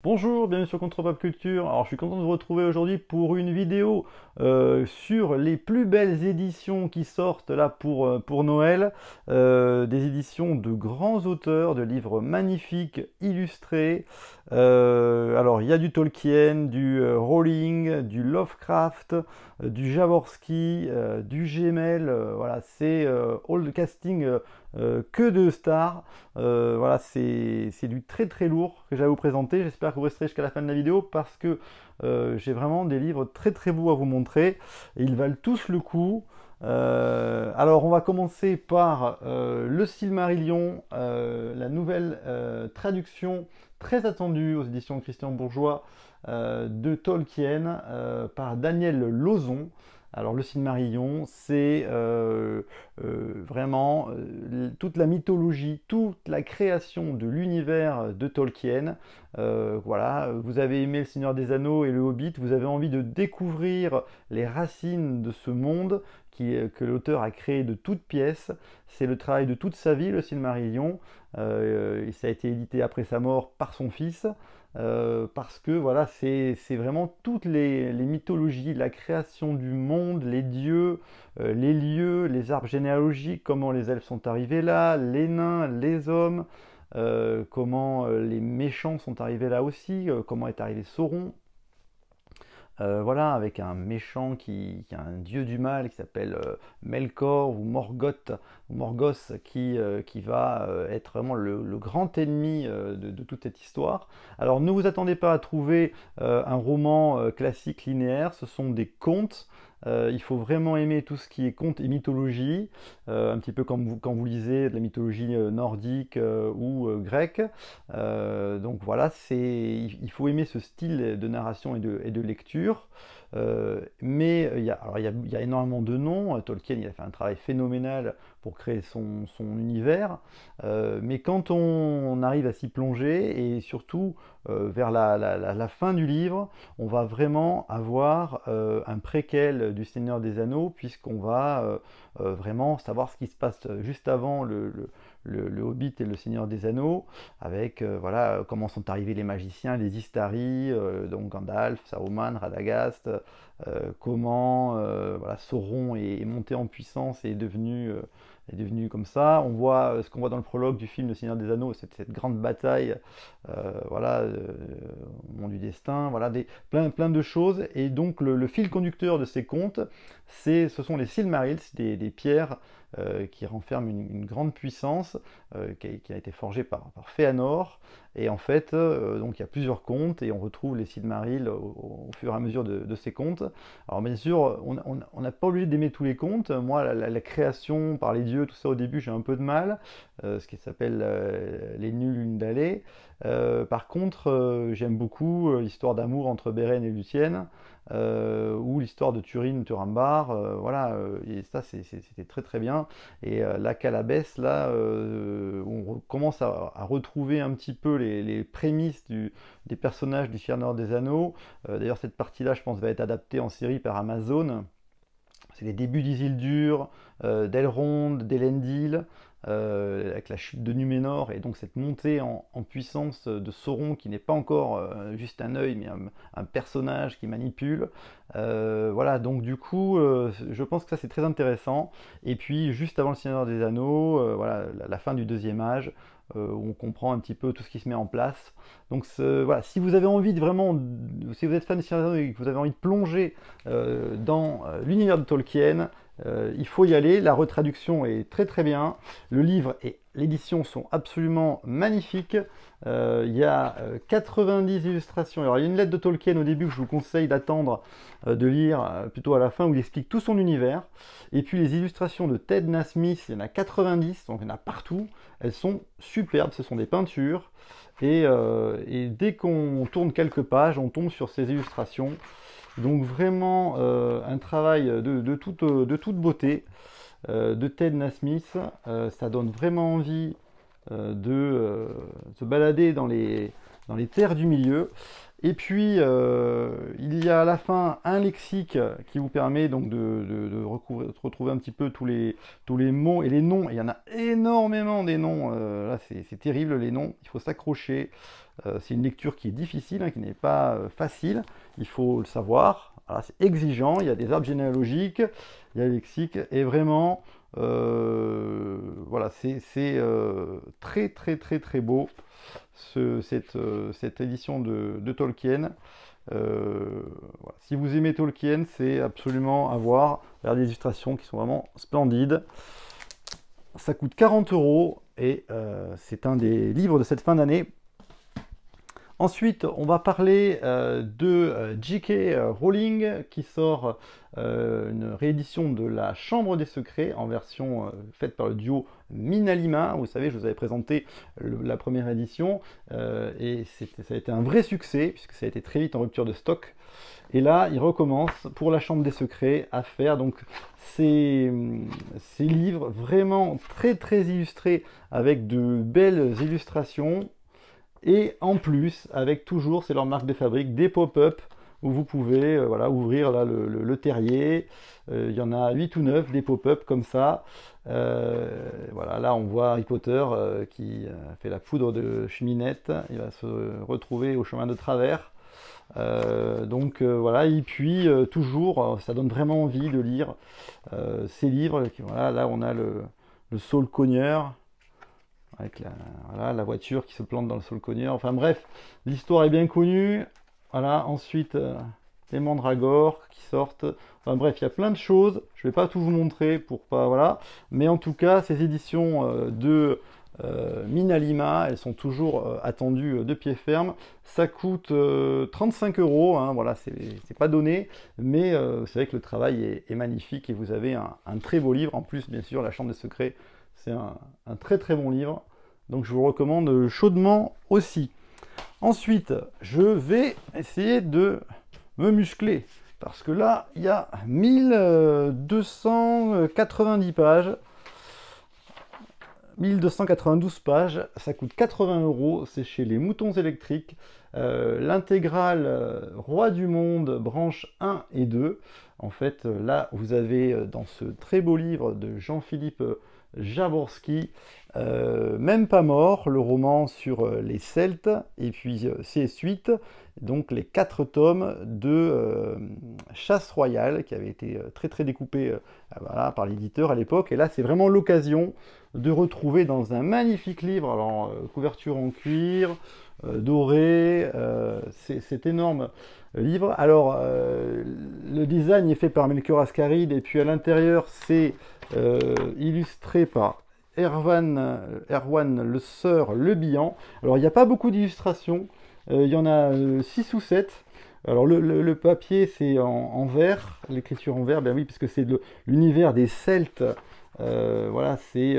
Bonjour, bienvenue sur Contre Pop Culture. Alors, je suis content de vous retrouver aujourd'hui pour une vidéo sur les plus belles éditions qui sortent là pour Noël. Des éditions de grands auteurs, de livres magnifiques, illustrés. Alors, il y a du Tolkien, du Rowling, du Lovecraft, du Jaworski, du Gemmel. Voilà, c'est all the casting que de stars. Voilà, c'est du très très lourd que j'ai à vous présenter. J'espère que vous resterez jusqu'à la fin de la vidéo parce que j'ai vraiment des livres très très beaux à vous montrer et ils valent tous le coup. Alors on va commencer par le Silmarillion, la nouvelle traduction très attendue aux éditions Christian Bourgeois de Tolkien par Daniel Lauzon. Alors le Silmarillion, c'est vraiment toute la mythologie, toute la création de l'univers de Tolkien. Voilà, vous avez aimé Le Seigneur des Anneaux et Le Hobbit, vous avez envie de découvrir les racines de ce monde que l'auteur a créé de toutes pièces. C'est le travail de toute sa vie, le Silmarillion. Et ça a été édité après sa mort par son fils. Parce que voilà, c'est vraiment toutes les mythologies, la création du monde, les dieux, les lieux, les arbres généalogiques, comment les elfes sont arrivés là, les nains, les hommes, comment les méchants sont arrivés là aussi, comment est arrivé Sauron. Voilà, avec un méchant qui est un dieu du mal qui s'appelle Melkor ou Morgoth, ou Morgoth, qui va être vraiment le grand ennemi de toute cette histoire. Alors ne vous attendez pas à trouver un roman classique linéaire, ce sont des contes. Il faut vraiment aimer tout ce qui est contes et mythologie, un petit peu comme quand vous lisez de la mythologie nordique ou grecque. Donc voilà, il faut aimer ce style de narration et de lecture. Mais il y a énormément de noms. Tolkien, il a fait un travail phénoménal pour créer son univers. Mais quand on arrive à s'y plonger, et surtout vers la fin du livre, on va vraiment avoir un préquel du Seigneur des Anneaux, puisqu'on va vraiment savoir ce qui se passe juste avant le Hobbit et le Seigneur des Anneaux, avec voilà, comment sont arrivés les magiciens, les Istari, donc Gandalf, Saruman, Radagast, comment voilà, Sauron est monté en puissance et est devenu comme ça. On voit ce qu'on voit dans le prologue du film Le Seigneur des Anneaux, cette grande bataille voilà, au Mont du Destin, voilà, plein de choses. Et donc le fil conducteur de ces contes, ce sont les Silmarils, des pierres qui renferment une grande puissance qui a été forgée par Fëanor. Et en fait, donc il y a plusieurs contes et on retrouve les Silmarils au fur et à mesure de ces contes. Alors bien sûr, on n'a pas obligé d'aimer tous les contes. Moi, la création par les dieux, tout ça au début, j'ai un peu de mal. Ce qui s'appelle les nuls Undalés. Par contre, j'aime beaucoup l'histoire d'amour entre Beren et Luthien, ou l'histoire de Turin Turambar, voilà, et ça c'était très très bien. Et la Calabès, là, on commence à retrouver un petit peu les prémices des personnages du Seigneur des Anneaux. D'ailleurs, cette partie-là, je pense, va être adaptée en série par Amazon. C'est les débuts d'Isildur, d'Elrond, d'Elendil, avec la chute de Numénor et donc cette montée en puissance de Sauron qui n'est pas encore juste un œil mais un personnage qui manipule. Voilà, donc du coup, je pense que ça c'est très intéressant. Et puis juste avant le Seigneur des Anneaux, voilà, la fin du deuxième âge, où on comprend un petit peu tout ce qui se met en place. Donc voilà, si vous avez envie de vraiment, si vous êtes fan de Seigneur des Anneaux et que vous avez envie de plonger dans l'univers de Tolkien, il faut y aller. La retraduction est très très bien. Le livre et l'édition sont absolument magnifiques. Il y a 90 illustrations. Alors, il y a une lettre de Tolkien au début que je vous conseille d'attendre de lire plutôt à la fin où il explique tout son univers. Et puis les illustrations de Ted Nasmith, il y en a 90, donc il y en a partout. Elles sont superbes, ce sont des peintures. Et dès qu'on tourne quelques pages, on tombe sur ces illustrations. Donc vraiment un travail de toute beauté de Ted Nasmith. Ça donne vraiment envie de se balader dans les terres du milieu. Et puis, il y a à la fin un lexique qui vous permet donc de retrouver un petit peu tous les mots et les noms. Il y en a énormément des noms. Là, c'est terrible les noms. Il faut s'accrocher. C'est une lecture qui est difficile, hein, qui n'est pas facile. Il faut le savoir. Voilà, c'est exigeant. Il y a des arbres généalogiques, il y a le lexique. Et vraiment, voilà, c'est très, très, très, très beau. Cette édition de Tolkien. Voilà. Si vous aimez Tolkien, c'est absolument à voir. Regardez les illustrations qui sont vraiment splendides. Ça coûte 40 € et c'est un des livres de cette fin d'année. Ensuite, on va parler de J.K. Rowling qui sort une réédition de La Chambre des Secrets en version faite par le duo Minalima. Vous savez, je vous avais présenté la première édition et ça a été un vrai succès puisque ça a été très vite en rupture de stock. Et là, il recommence pour La Chambre des Secrets à faire donc ces livres vraiment très très illustrés avec de belles illustrations. Et en plus, avec toujours, c'est leur marque de fabrique, des pop-up où vous pouvez voilà, ouvrir là, le terrier. Il y en a 8 ou 9 des pop-up comme ça. Voilà, là on voit Harry Potter qui fait la poudre de cheminette. Il va se retrouver au chemin de travers. Voilà, et puis toujours, ça donne vraiment envie de lire ces livres. Voilà, là on a le Saul cogneur avec voilà, la voiture qui se plante dans le sol cogneur. Enfin bref, l'histoire est bien connue. Voilà, ensuite les mandragores qui sortent. Enfin bref, il y a plein de choses. Je ne vais pas tout vous montrer pour pas voilà. Mais en tout cas, ces éditions de Minalima, elles sont toujours attendues de pied ferme. Ça coûte 35 €. Hein, voilà, c'est pas donné, mais c'est vrai que le travail est magnifique et vous avez un très beau livre. En plus, bien sûr, La Chambre des Secrets. C'est un très très bon livre, donc je vous le recommande chaudement aussi. Ensuite, je vais essayer de me muscler, parce que là, il y a 1290 pages, 1292 pages, ça coûte 80 €, c'est chez les Moutons électriques, l'intégrale Roi du Monde, branche 1 et 2. En fait, là, vous avez dans ce très beau livre de Jean-Philippe Jaworski, Même pas mort, le roman sur les Celtes, et puis ses suites, donc les 4 tomes de Chasse royale, qui avait été très très découpé voilà, par l'éditeur à l'époque, et là c'est vraiment l'occasion de retrouver dans un magnifique livre, alors couverture en cuir, doré, cet énorme livre. Alors le design est fait par Melchior Ascaride, et puis à l'intérieur c'est illustré par Erwan Le Sœur Le Bihan. Alors il n'y a pas beaucoup d'illustrations, il y en a 6 ou 7. Alors le papier c'est en vert, l'écriture en vert, ben oui, parce que c'est l'univers des Celtes. Voilà, c'est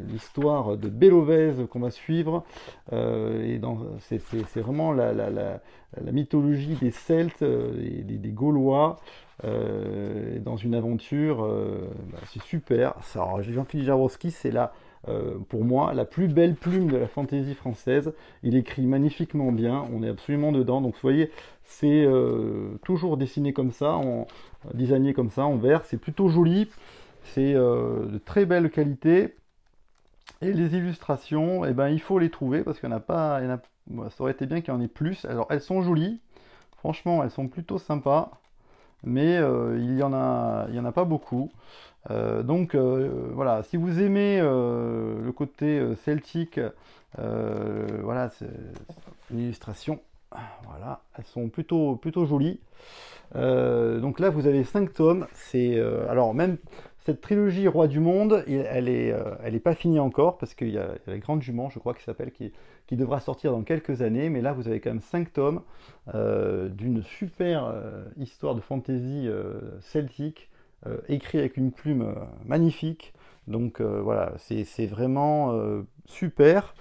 l'histoire de Bélovèze qu'on va suivre. C'est vraiment la mythologie des Celtes et des Gaulois. Dans une aventure, c'est super. Jean-Philippe Jaworski, c'est pour moi la plus belle plume de la fantaisie française. Il écrit magnifiquement bien, on est absolument dedans. Donc vous voyez, c'est toujours dessiné comme ça, designé comme ça, en vert. C'est plutôt joli, c'est de très belle qualité. Et les illustrations, eh ben, il faut les trouver parce qu'il n'y en a pas. Ça aurait été bien qu'il y en ait plus. Alors elles sont jolies, franchement, elles sont plutôt sympas. Mais il y en a pas beaucoup. Voilà, si vous aimez le côté celtique, voilà, c'est une illustration. Voilà, elles sont plutôt jolies. Donc là, vous avez 5 tomes. Alors même cette trilogie Roi du Monde, elle est pas finie encore parce qu'il y a la Grande Jument, je crois, qui devra sortir dans quelques années. Mais là, vous avez quand même 5 tomes d'une super histoire de fantasy celtique, écrit avec une plume magnifique. Donc voilà, c'est vraiment super.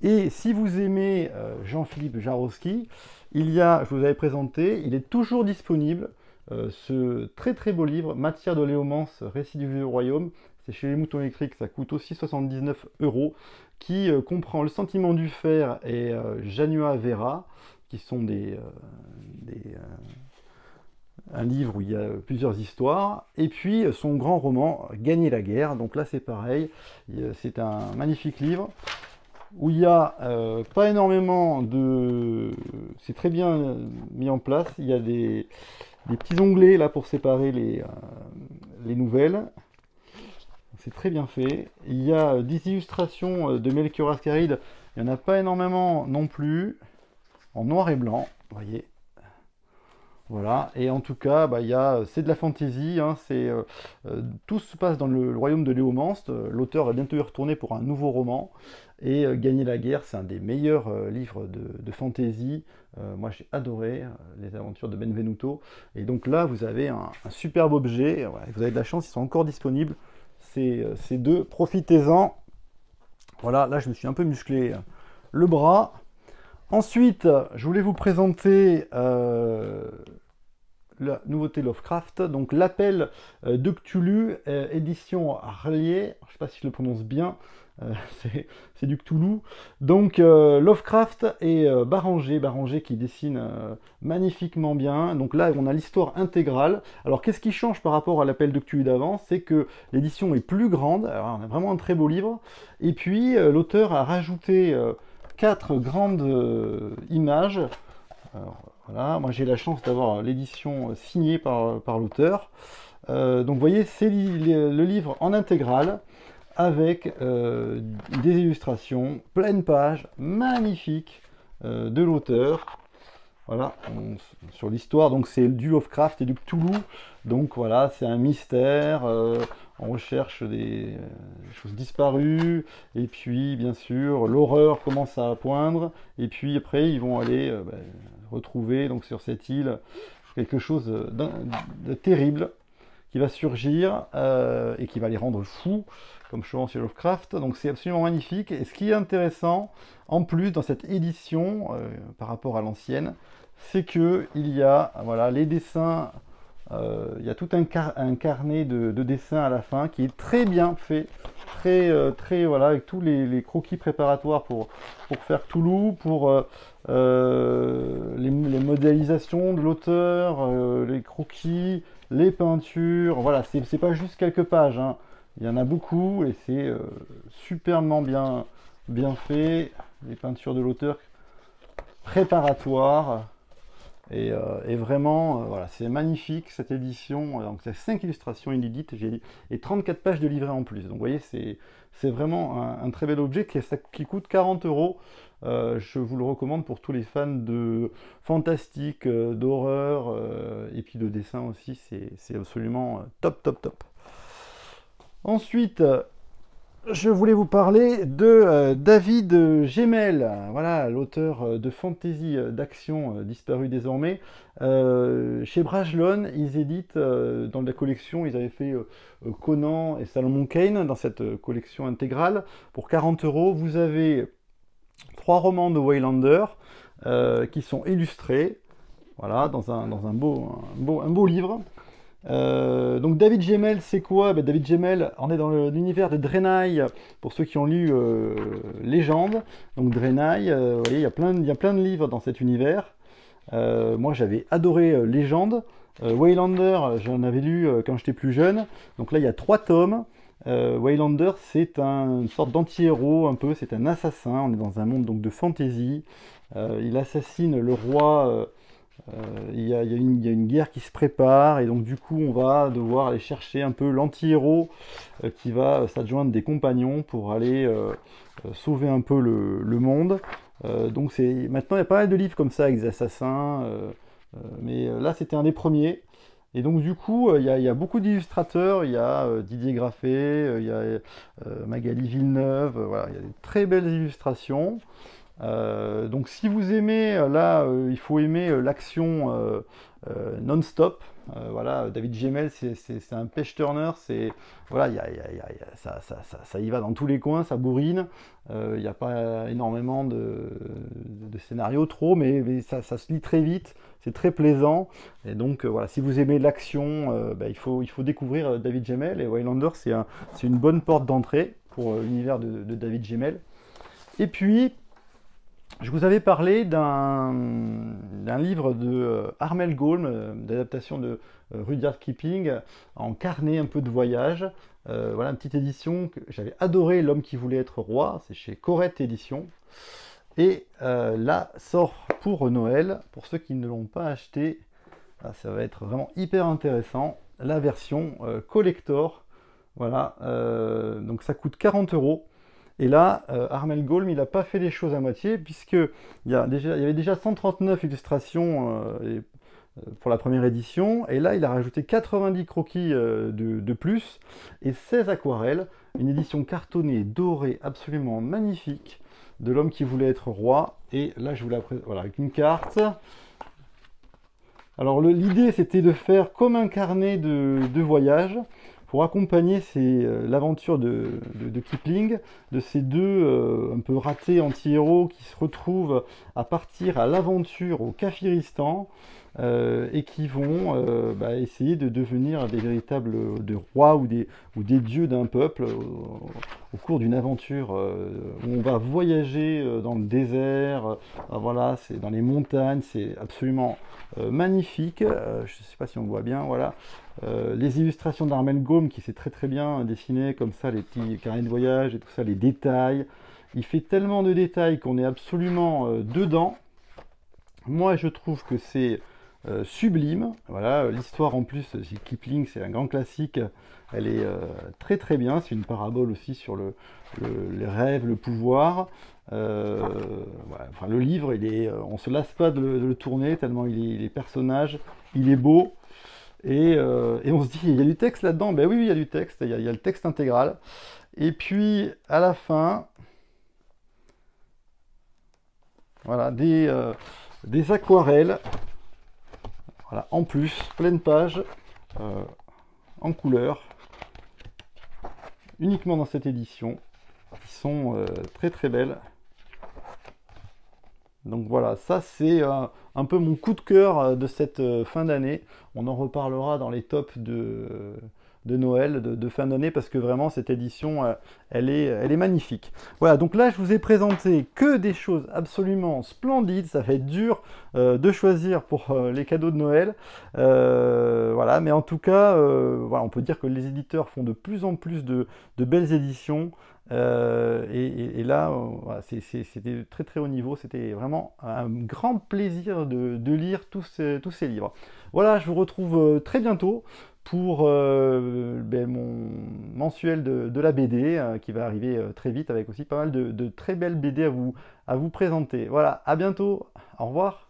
Et si vous aimez Jean-Philippe Jaworski, je vous avais présenté, il est toujours disponible, ce très très beau livre, Matière de Léomance, Récit du Vieux Royaume. C'est chez les Moutons électriques, ça coûte aussi 79 €, qui comprend Le Sentiment du Fer et Janua Vera, qui sont un livre où il y a plusieurs histoires, et puis son grand roman Gagner la guerre. Donc là c'est pareil, c'est un magnifique livre où il y a pas énormément de... C'est très bien mis en place, il y a des petits onglets là pour séparer les nouvelles. C'est très bien fait. Il y a des illustrations de Melchior Ascaride, il n'y en a pas énormément non plus, en noir et blanc, vous voyez. Voilà, et en tout cas, bah, c'est de la fantaisie, hein, tout se passe dans le royaume de Léomance. L'auteur est bientôt y retourné pour un nouveau roman, et Gagner la guerre, c'est un des meilleurs livres de fantaisie. Moi j'ai adoré les aventures de Benvenuto, et donc là vous avez un superbe objet. Ouais, vous avez de la chance, ils sont encore disponibles, ces deux, profitez-en. Voilà, là je me suis un peu musclé le bras. Ensuite, je voulais vous présenter la nouveauté Lovecraft, donc l'Appel de Cthulhu, édition Relier, je ne sais pas si je le prononce bien, c'est du Cthulhu. Donc Lovecraft et Baranger qui dessine magnifiquement bien. Donc là, on a l'histoire intégrale. Alors qu'est-ce qui change par rapport à l'Appel de Cthulhu d'avant? C'est que l'édition est plus grande. Alors on a vraiment un très beau livre. Et puis l'auteur a rajouté 4 grandes images. Alors, voilà, moi j'ai la chance d'avoir l'édition signée par l'auteur. Donc vous voyez, c'est le livre en intégrale avec des illustrations, pleine page, magnifique de l'auteur. Voilà, sur l'histoire, donc c'est du Lovecraft et du Cthulhu. Donc voilà, c'est un mystère, on recherche des choses disparues, et puis bien sûr, l'horreur commence à poindre, et puis après, ils vont aller retrouver donc sur cette île quelque chose de terrible qui va surgir et qui va les rendre fous, comme souvent chez Lovecraft. Donc c'est absolument magnifique. Et ce qui est intéressant, en plus, dans cette édition, par rapport à l'ancienne, c'est que il y a voilà, les dessins, il y a tout un carnet de dessins à la fin qui est très bien fait, très voilà, avec tous les croquis préparatoires pour faire Cthulhu, pour les modélisations de l'auteur, les croquis, les peintures. Voilà, c'est pas juste quelques pages, hein. Il y en a beaucoup et c'est superbement bien fait. Les peintures de l'auteur préparatoires. Et vraiment, voilà, c'est magnifique cette édition. Donc, c'est 5 illustrations inédites et 34 pages de livret en plus. Donc, vous voyez, c'est vraiment un très bel objet qui coûte 40 €. Je vous le recommande pour tous les fans de fantastique, d'horreur et puis de dessin aussi. C'est absolument top, top, top. Ensuite, je voulais vous parler de David Gemmell, voilà, l'auteur de fantasy d'action disparu désormais. Chez Brajlon, ils éditent dans la collection, ils avaient fait Conan et Salomon Kane dans cette collection intégrale. Pour 40 €, vous avez 3 romans de Waylander qui sont illustrés, voilà, dans un beau livre. Donc David Gemmell, c'est quoi? David Gemmell, on est dans l'univers de Draenei, pour ceux qui ont lu Légende. Donc Draenei, vous voyez, il y a plein de livres dans cet univers. Moi j'avais adoré Légende. Waylander, j'en avais lu quand j'étais plus jeune. Donc là il y a 3 tomes. Waylander, c'est une sorte d'anti-héros un peu, c'est un assassin. On est dans un monde donc de fantasy. Il assassine le roi. Il y a une guerre qui se prépare et donc du coup on va devoir aller chercher un peu l'anti-héros qui va s'adjoindre des compagnons pour aller sauver un peu le monde. Donc maintenant il y a pas mal de livres comme ça avec des assassins, mais là c'était un des premiers. Et donc du coup il y a beaucoup d'illustrateurs, il y a Didier Graffet, il y a Magali Villeneuve, voilà, il y a des très belles illustrations. Donc si vous aimez, là il faut aimer l'action non-stop. Voilà, David Gemmell c'est un page-turner, voilà, ça y va dans tous les coins, ça bourrine. Il n'y a pas énormément de scénarios trop, mais ça se lit très vite, c'est très plaisant. Et donc voilà, si vous aimez l'action, il faut découvrir David Gemmell, et Waylander c'est une bonne porte d'entrée pour l'univers de David Gemmell. Et puis Je vous avais parlé d'un livre de Armel Gaume, d'adaptation de Rudyard Kipling, en carnet un peu de voyage. Voilà, une petite édition que j'avais adoré, L'homme qui voulait être roi, c'est chez Corette Édition. Et là sort pour Noël, pour ceux qui ne l'ont pas acheté, ça va être vraiment hyper intéressant, la version collector. Voilà, donc ça coûte 40 euros. Et là, Armel Gaume, il n'a pas fait les choses à moitié, puisque il y avait déjà 139 illustrations pour la première édition, et là, il a rajouté 90 croquis de plus, et 16 aquarelles, une édition cartonnée, dorée, absolument magnifique, de l'homme qui voulait être roi, et là, je vous la présente, voilà, avec une carte. Alors, l'idée, c'était de faire comme un carnet de voyage, pour accompagner l'aventure de Kipling, de ces deux un peu ratés anti-héros qui se retrouvent à partir à l'aventure au Kafiristan et qui vont essayer de devenir des véritables rois ou des dieux d'un peuple au cours d'une aventure où on va voyager dans le désert, voilà, c'est dans les montagnes, c'est absolument magnifique. Je ne sais pas si on voit bien, voilà. Les illustrations d'Armel Gaume qui sait très très bien dessiner comme ça les petits carnets de voyage et tout ça, les détails. Il fait tellement de détails qu'on est absolument dedans. Moi je trouve que c'est sublime. Voilà, l'histoire en plus, c'est Kipling, c'est un grand classique. Elle est très très bien. C'est une parabole aussi sur les rêves, le pouvoir. Voilà. Enfin, le livre, on se lasse pas de le tourner tellement les personnages, il est beau. Et on se dit, il y a du texte là-dedans. Ben oui, il y a du texte, il y a le texte intégral. Et puis, à la fin, voilà, des aquarelles, voilà, en plus, pleine page, euh, en couleur, uniquement dans cette édition, qui sont très très belles. Donc voilà, ça c'est un peu mon coup de cœur de cette fin d'année. On en reparlera dans les tops de Noël, de fin d'année, parce que vraiment cette édition, elle est magnifique. Voilà, donc là je vous ai présenté que des choses absolument splendides. Ça va être dur de choisir pour les cadeaux de Noël. Voilà, mais en tout cas, voilà, on peut dire que les éditeurs font de plus en plus de belles éditions. Et là, voilà, c'était très très haut niveau, c'était vraiment un grand plaisir de lire tous ces livres. Voilà, je vous retrouve très bientôt pour mon mensuel de la BD qui va arriver très vite avec aussi pas mal de très belles BD à vous présenter. Voilà, à bientôt, au revoir.